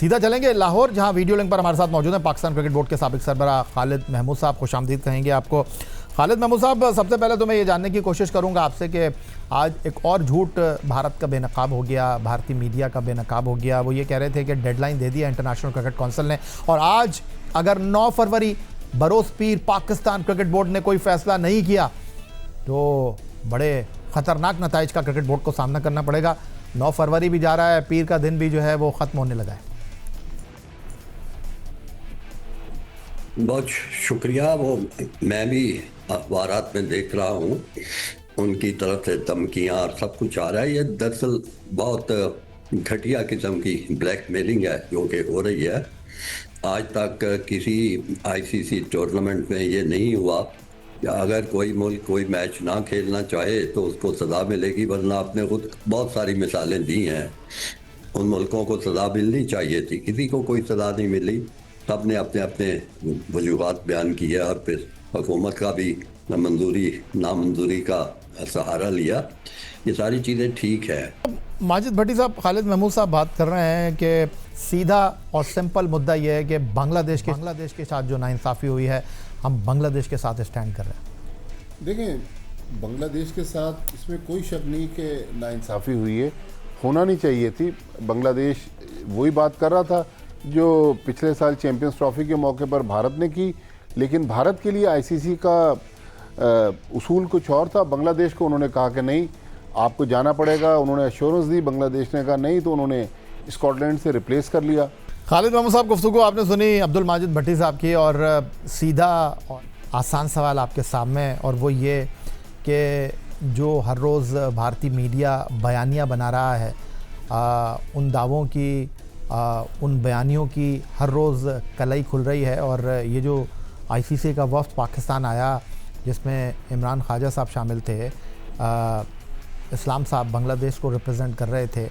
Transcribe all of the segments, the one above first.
सीधा चलेंगे लाहौर, जहां वीडियो लिंक पर हमारे साथ मौजूद हैं पाकिस्तान क्रिकेट बोर्ड के साबिक सरबराह खालिद महमूद साहब। खुशामदीद कहेंगे आपको। खालिद महमूद साहब, सबसे पहले तो मैं ये जानने की कोशिश करूंगा आपसे कि आज एक और झूठ भारत का बेनकाब हो गया, भारतीय मीडिया का बेनकाब हो गया। वो ये कह रहे थे कि डेडलाइन दे दिया इंटरनेशनल क्रिकेट काउंसिल ने, और आज अगर 9 फरवरी बरोज़ पीर पाकिस्तान क्रिकेट बोर्ड ने कोई फैसला नहीं किया तो बड़े ख़तरनाक नताइज का क्रिकेट बोर्ड को सामना करना पड़ेगा। 9 फरवरी भी जा रहा है, पीर का दिन भी जो है वो ख़त्म होने लगा है। बहुत शुक्रिया। वो मैं भी अखबारात में देख रहा हूँ, उनकी तरफ से धमकियाँ और सब कुछ आ रहा है। ये दरअसल बहुत घटिया किस्म की ब्लैकमेलिंग है जो कि हो रही है। आज तक किसी आईसीसी टूर्नामेंट में ये नहीं हुआ कि अगर कोई मुल्क कोई मैच ना खेलना चाहे तो उसको सज़ा मिलेगी, वरना आपने खुद बहुत सारी मिसालें दी हैं। उन मुल्कों को सज़ा मिलनी चाहिए थी, किसी को कोई सज़ा नहीं मिली। सब ने अपने अपने वजूहात बयान किए और फिर हुकूमत का भी नामंजूरी का सहारा लिया। ये सारी चीज़ें ठीक है। माजिद भट्टी साहब, खालिद महमूद साहब बात कर रहे हैं कि सीधा और सिंपल मुद्दा यह है कि बांग्लादेश के साथ जो नाइंसाफ़ी हुई है, हम बांग्लादेश के साथ स्टैंड कर रहे हैं। देखें, बांग्लादेश के साथ इसमें कोई शक नहीं कि नाइंसाफ़ी हुई है, होना नहीं चाहिए थी। बांग्लादेश वही बात कर रहा था जो पिछले साल चैंपियंस ट्रॉफी के मौके पर भारत ने की, लेकिन भारत के लिए आईसीसी का उसूल कुछ और था। बांग्लादेश को उन्होंने कहा कि नहीं, आपको जाना पड़ेगा। उन्होंने एश्योरेंस दी, बांग्लादेश ने कहा नहीं, तो उन्होंने स्कॉटलैंड से रिप्लेस कर लिया। खालिद महमूद साहब, गुफ्तगू आपने सुनी अब्दुल माजिद भट्टी साहब की, और सीधा और आसान सवाल आपके सामने, और वो ये कि जो हर रोज़ भारतीय मीडिया बयानियाँ बना रहा है, उन दावों की उन बयानियों की हर रोज़ कलई खुल रही है। और ये जो आईसीसी का वफ़द पाकिस्तान आया, जिसमें इमरान ख्वाजा साहब शामिल थे, इस्लाम साहब बांग्लादेश को रिप्रेजेंट कर रहे थे,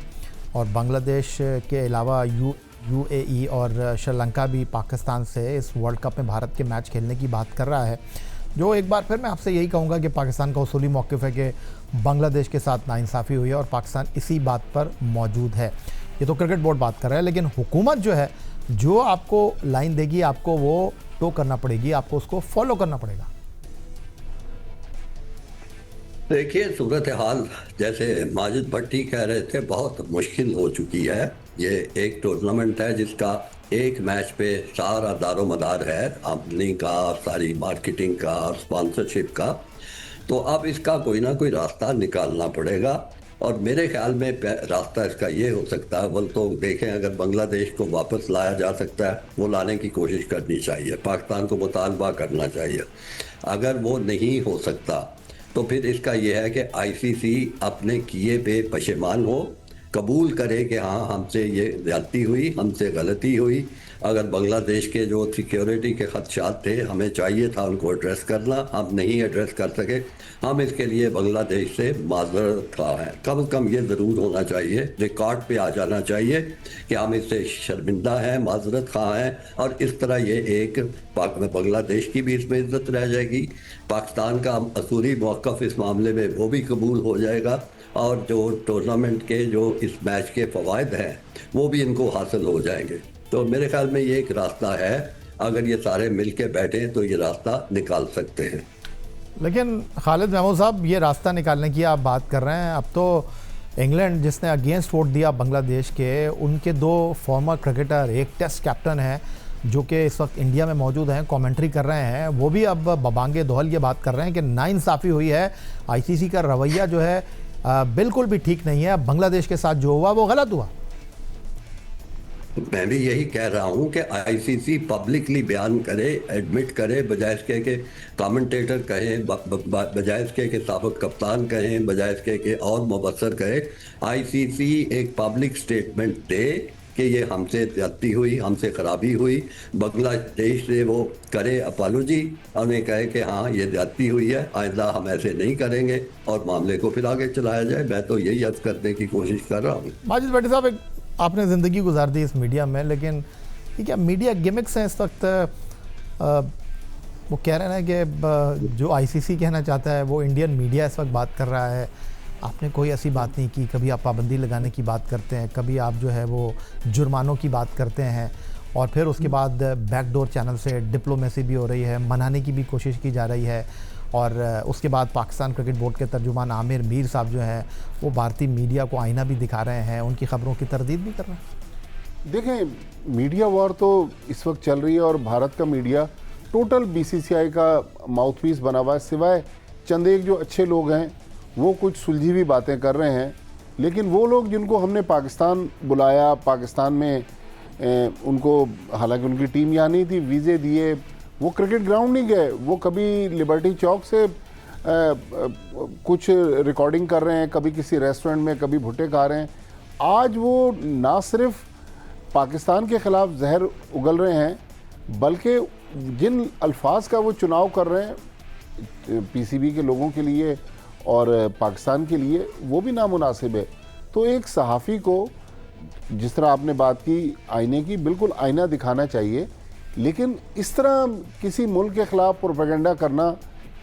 और बांग्लादेश के अलावा यूएई और श्रीलंका भी पाकिस्तान से इस वर्ल्ड कप में भारत के मैच खेलने की बात कर रहा है। जो एक बार फिर मैं आपसे यही कहूँगा कि पाकिस्तान का उसूली मौक़िफ़ है कि बांग्लादेश के साथ नाइंसाफ़ी हुई है और पाकिस्तान इसी बात पर मौजूद है। ये तो क्रिकेट बोर्ड बात कर रहा है, लेकिन हुकूमत जो है, जो आपको लाइन देगी आपको वो टो करना पड़ेगी, आपको उसको फॉलो करना पड़ेगा। देखिए, सूरत हाल जैसे माजिद भट्टी कह रहे थे बहुत मुश्किल हो चुकी है। ये एक टूर्नामेंट है जिसका एक मैच पे सारा दारो मदार है, आमदनी का, सारी मार्केटिंग का और स्पॉन्सरशिप का। तो अब इसका कोई ना कोई रास्ता निकालना पड़ेगा, और मेरे ख्याल में रास्ता इसका ये हो सकता है। बोल तो देखें, अगर बांग्लादेश को वापस लाया जा सकता है, वो लाने की कोशिश करनी चाहिए, पाकिस्तान को मुतालबा करना चाहिए। अगर वो नहीं हो सकता तो फिर इसका यह है कि आईसीसी अपने किए पे पशेमान हो, कबूल करे कि हाँ, हमसे ये ज़्यादती हुई, हमसे गलती हुई। अगर बांग्लादेश के जो सिक्योरिटी के खदशात थे, हमें चाहिए था उनको एड्रेस करना, हम नहीं एड्रेस कर सके, हम इसके लिए बांग्लादेश से माजरत खा हैं। कम से कम ये ज़रूर होना चाहिए, रिकॉर्ड पे आ जाना चाहिए कि हम इससे शर्मिंदा हैं, माजरत खा हैं। और इस तरह ये एक बांग्लादेश की भी इसमें इज्जत रह जाएगी, पाकिस्तान का असूली मौक़िफ़ इस मामले में वो भी कबूल हो जाएगा, और जो टूर्नामेंट के जो इस मैच के फ़वाइद हैं वो भी इनको हासिल हो जाएंगे। तो मेरे ख्याल में ये एक रास्ता है, अगर ये सारे मिल के बैठें तो ये रास्ता निकाल सकते हैं। लेकिन खालिद महमूद साहब, ये रास्ता निकालने की आप बात कर रहे हैं, अब तो इंग्लैंड जिसने अगेंस्ट वोट दिया बांग्लादेश के, उनके 2 फॉर्मर क्रिकेटर, एक टेस्ट कैप्टन है जो कि इस वक्त इंडिया में मौजूद हैं, कमेंट्री कर रहे हैं, वो भी अब बबांगे दोहल ये बात कर रहे हैं कि नाइंसाफ़ी हुई है, आईसीसी का रवैया जो है बिल्कुल भी ठीक नहीं है, बांग्लादेश के साथ जो हुआ वो गलत हुआ। मैं भी यही कह रहा हूँ कि आईसीसी पब्लिकली बयान करे, एडमिट करे, बजाय इसके कि कमेंटेटर कहें, बजाय इसके कि साबिक कप्तान कहें, बजाय इसके कि और मुबस्सर कहे। आईसीसी एक पब्लिक स्टेटमेंट दे कि ये हमसे ज्यादती हुई, हमसे खराबी हुई, बांग्लादेश से वो करे अपॉलोजी, उन्हें कहे कि हाँ, ये ज्यादती हुई है, आइंदा हम ऐसे नहीं करेंगे, और मामले को फिर आगे चलाया जाए। मैं तो यही अर्ज करने की कोशिश कर रहा हूँ। माजिद भट्टी साहब, आपने ज़िंदगी गुजार दी इस मीडिया में, लेकिन ये क्या मीडिया गिमिक्स हैं इस वक्त? वो कह रहे हैं कि जो आईसीसी कहना चाहता है वो इंडियन मीडिया इस वक्त बात कर रहा है, आपने कोई ऐसी बात नहीं की, कभी आप पाबंदी लगाने की बात करते हैं, कभी आप जो है वो जुर्मानों की बात करते हैं, और फिर उसके बाद बैकडोर चैनल से डिप्लोमेसी भी हो रही है, मनाने की भी कोशिश की जा रही है, और उसके बाद पाकिस्तान क्रिकेट बोर्ड के तर्जुमान आमिर मीर साहब जो हैं वो भारतीय मीडिया को आईना भी दिखा रहे हैं, उनकी खबरों की तरदीद भी कर रहे हैं। देखें, मीडिया वॉर तो इस वक्त चल रही है और भारत का मीडिया टोटल बीसीसीआई का माउथपीस बना हुआ है। सिवाय चंद एक जो अच्छे लोग हैं वो कुछ सुलझी हुई बातें कर रहे हैं, लेकिन वो लोग जिनको हमने पाकिस्तान बुलाया, पाकिस्तान में उनको, हालांकि उनकी टीम यहाँ नहीं थी, वीज़े दिए, वो क्रिकेट ग्राउंड नहीं गए, वो कभी लिबर्टी चौक से कुछ रिकॉर्डिंग कर रहे हैं, कभी किसी रेस्टोरेंट में, कभी भुट्टे खा रहे हैं। आज वो ना सिर्फ पाकिस्तान के ख़िलाफ़ जहर उगल रहे हैं, बल्कि जिन अल्फाज का वो चुनाव कर रहे हैं पीसीबी के लोगों के लिए और पाकिस्तान के लिए, वो भी नामुनासिब है। तो एक सहाफ़ी को, जिस तरह आपने बात की आईने की, बिल्कुल आईना दिखाना चाहिए, लेकिन इस तरह किसी मुल्क के ख़िलाफ़ प्रोपेगेंडा करना,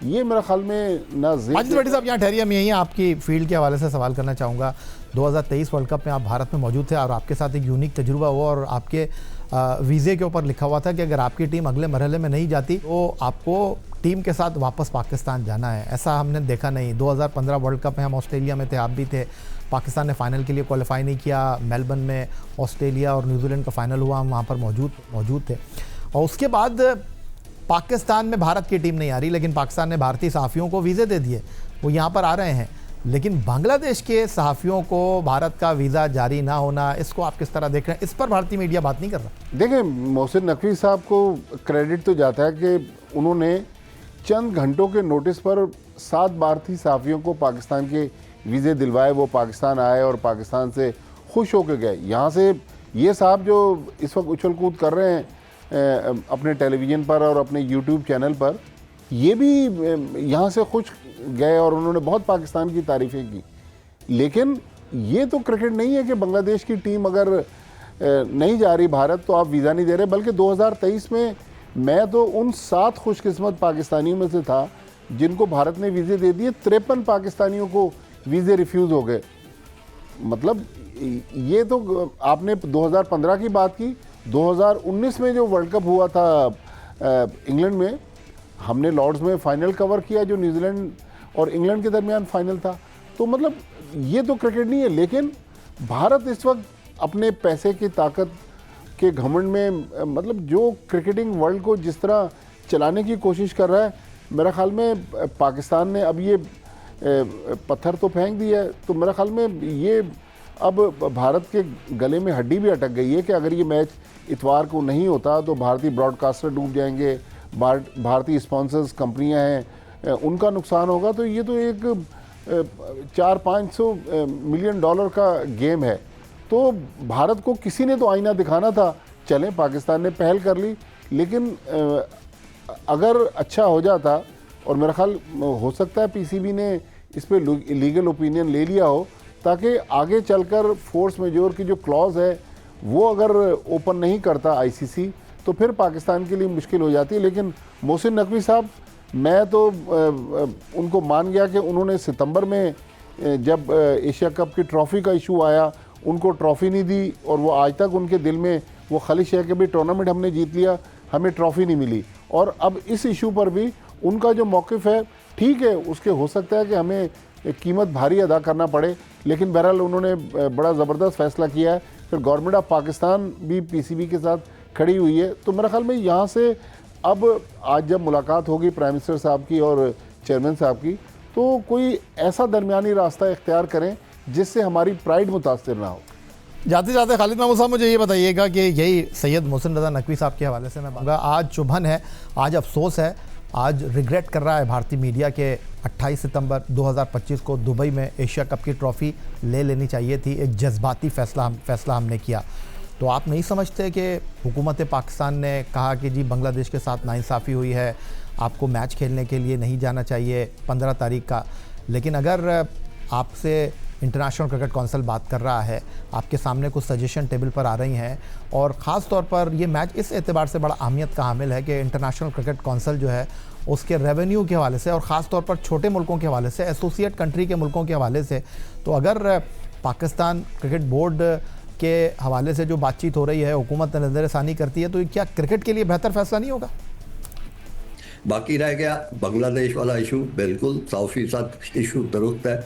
ये मेरे ख्याल में ना। माजिद भट्टी साहब यहाँ ठहरिए, मैं यहीं आपकी फील्ड के हवाले से सवाल करना चाहूँगा। 2023 वर्ल्ड कप में आप भारत में मौजूद थे और आपके साथ एक यूनिक तजुर्बा हुआ, और आपके वीज़े के ऊपर लिखा हुआ था कि अगर आपकी टीम अगले मरहले में नहीं जाती तो आपको टीम के साथ वापस पाकिस्तान जाना है। ऐसा हमने देखा नहीं। 2015 वर्ल्ड कप में हम ऑस्ट्रेलिया में थे, आप भी थे, पाकिस्तान ने फाइनल के लिए क्वालिफाई नहीं किया, मेलबर्न में ऑस्ट्रेलिया और न्यूजीलैंड का फाइनल हुआ, हम वहाँ पर मौजूद थे। और उसके बाद पाकिस्तान में भारत की टीम नहीं आ रही, लेकिन पाकिस्तान ने भारतीय सहाफ़ियों को वीज़े दे दिए, वो यहाँ पर आ रहे हैं। लेकिन बांग्लादेश के सहाफ़ियों को भारत का वीज़ा जारी ना होना, इसको आप किस तरह देख रहे हैं? इस पर भारतीय मीडिया बात नहीं कर रहा। देखिए, मोहसिन नकवी साहब को क्रेडिट तो जाता है कि उन्होंने चंद घंटों के नोटिस पर 7 भारतीय सहाफ़ियों को पाकिस्तान के वीज़े दिलवाए, वो पाकिस्तान आए और पाकिस्तान से खुश होकर गए। यहाँ से ये साहब जो इस वक्त उछल कूद कर रहे हैं अपने टेलीविज़न पर और अपने यूट्यूब चैनल पर, ये भी यहाँ से खुश गए और उन्होंने बहुत पाकिस्तान की तारीफ़ें की। लेकिन ये तो क्रिकेट नहीं है कि बांग्लादेश की टीम अगर नहीं जा रही भारत तो आप वीज़ा नहीं दे रहे, बल्कि 2023 में मैं तो उन 7 खुशकिस्मत पाकिस्तानियों में से था जिनको भारत ने वीज़े दे दिए। 53 पाकिस्तानियों को वीज़े रिफ्यूज़ हो गए। मतलब ये तो आपने 2015 की बात की, 2019 में जो वर्ल्ड कप हुआ था इंग्लैंड में, हमने लॉर्ड्स में फाइनल कवर किया जो न्यूजीलैंड और इंग्लैंड के दरमियान फाइनल था। तो मतलब ये तो क्रिकेट नहीं है। लेकिन भारत इस वक्त अपने पैसे की ताकत के घमंड में, मतलब जो क्रिकेटिंग वर्ल्ड को जिस तरह चलाने की कोशिश कर रहा है, मेरा ख्याल में पाकिस्तान ने अब ये पत्थर तो फेंक दिया है, तो मेरा ख्याल में ये अब भारत के गले में हड्डी भी अटक गई है कि अगर ये मैच इतवार को नहीं होता तो भारतीय ब्रॉडकास्टर डूब जाएंगे, भारतीय स्पॉन्सर्स कंपनियां हैं, उनका नुकसान होगा। तो ये तो एक 400-500 मिलियन डॉलर का गेम है। तो भारत को किसी ने तो आईना दिखाना था। चलें, पाकिस्तान ने पहल कर ली, लेकिन अगर अच्छा हो जाता, और मेरा ख्याल हो सकता है पीसीबी ने इस पर लीगल ओपिनियन ले लिया हो, ताकि आगे चलकर फोर्स मेजोर की जो क्लॉज है वो अगर ओपन नहीं करता आईसीसी, तो फिर पाकिस्तान के लिए मुश्किल हो जाती है। लेकिन मोहसिन नकवी साहब, मैं तो उनको मान गया कि उन्होंने सितंबर में जब एशिया कप की ट्रॉफ़ी का इशू आया, उनको ट्रॉफ़ी नहीं दी, और वो आज तक उनके दिल में वो खलिश है कि भाई टूर्नामेंट हमने जीत लिया, हमें ट्रॉफ़ी नहीं मिली। और अब इस इशू पर भी उनका जो मौक़िफ़ है, ठीक है, उसके हो सकता है कि हमें कीमत भारी अदा करना पड़े, लेकिन बहरहाल उन्होंने बड़ा ज़बरदस्त फ़ैसला किया है। फिर गवर्नमेंट ऑफ पाकिस्तान भी पीसीबी के साथ खड़ी हुई है। तो मेरा ख्याल में यहाँ से अब आज जब मुलाकात होगी प्राइम मिनिस्टर साहब की और चेयरमैन साहब की, तो कोई ऐसा दरमियानी रास्ता इख्तियार करें जिससे हमारी प्राइड मुतासर ना हो। जाते जाते खालिद महमूद साहब, मुझे ये बताइएगा कि यही सैयद मोहसिन रज़ा नकवी साहब के हवाले से मैं कहूँगा, आज चुभन है, आज अफसोस है, आज रिग्रेट कर रहा है भारतीय मीडिया के 28 सितंबर 2025 को दुबई में एशिया कप की ट्रॉफ़ी ले लेनी चाहिए थी। एक जज्बाती फ़ैसला हमने किया। तो आप नहीं समझते कि हुकूमत पाकिस्तान ने कहा कि जी बांग्लादेश के साथ नाइंसाफ़ी हुई है, आपको मैच खेलने के लिए नहीं जाना चाहिए 15 तारीख का, लेकिन अगर आपसे इंटरनेशनल क्रिकेट काउंसिल बात कर रहा है, आपके सामने कुछ सजेशन टेबल पर आ रही हैं, और ख़ास तौर पर ये मैच इस एतबार से बड़ा अहमियत का हामिल है कि इंटरनेशनल क्रिकेट काउंसिल जो है उसके रेवेन्यू के हवाले से और ख़ास तौर पर छोटे मुल्कों के हवाले से, एसोसिएट कंट्री के मुल्कों के हवाले से, तो अगर पाकिस्तान क्रिकेट बोर्ड के हवाले से जो बातचीत हो रही है, हुकूमत नज़रसानी करती है, तो क्या क्रिकेट के लिए बेहतर फैसला नहीं होगा? बाकी रह गया बांग्लादेश वाला इशू, बिल्कुल 100% इशू दुरुस्त है।